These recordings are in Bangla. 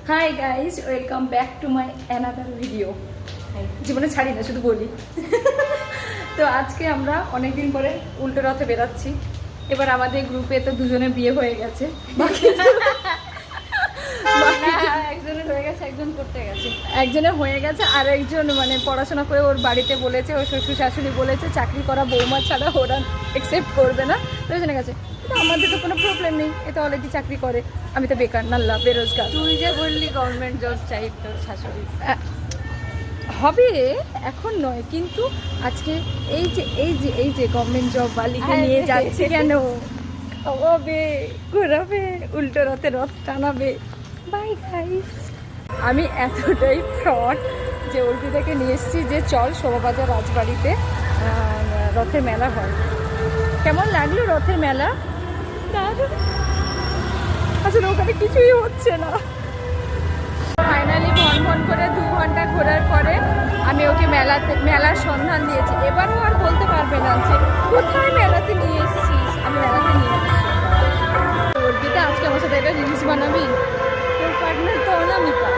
Hi guys, welcome back to my another video. জীবনে ছাড়ি না, শুধু বলি। তো আজকে আমরা অনেকদিন পরে উল্টো রথে বেরাচ্ছি। এবার আমাদের গ্রুপে তো দুজনে বিয়ে হয়ে গেছে, একজনের হয়ে গেছে, একজন করতে গেছে, একজনের হয়ে গেছে, আর একজন মানে পড়াশোনা করে ওর বাড়িতে বলেছে, ওর শ্বশুর শাশুড়ি বলেছে চাকরি করা বৌমা ছাড়া ওরা অ্যাকসেপ্ট করবে না, দুজনে গেছে। আমাদের তো কোনো প্রবলেম নেই, এ তো অলরেডি চাকরি করে, আমি তো বেকার নাল্লা বেরোজগার। তুই যে বললি গভর্নমেন্ট জব চাই তোর শাশুড়ি, হবে এখন নয়, কিন্তু আজকে এই যে গভর্নমেন্ট জব বালিকে নিয়ে যাচ্ছে কেন, খাওয়াবে, ঘোরাবে, উল্টো রথে রথ টানাবে। বাই গাইস, আমি এতটাই ফ্রড যে অর্পিতাকে নিয়ে এসেছি যে চল শোভাবাজার রাজবাড়িতে রথের মেলা হয়। কেমন লাগলো রথের মেলা? আসলে ওখানে কিছুই হচ্ছে না। ফাইনালি ভন করে 2 ঘন্টা ঘোরার পরে আমি ওকে মেলার সন্ধান দিয়েছি। এবারও আর বলতে পারবে না যে কোথায় মেলাতে নিয়ে এসেছিস। আমি মেলাতে নিয়ে এসেছি। অর্পিতা, আজকে আমার সাথে একটা রিলস বানাবি? তোর পার্টনার তো অনামিকা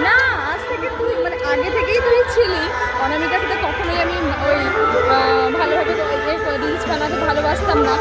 না, আজ থেকে তুই মানে আগে থেকেই তুই ছিলি। অনামিকার সাথে কখনোই আমি ওই ভালোভাবে রিলস বানাতে ভালোবাসতাম না,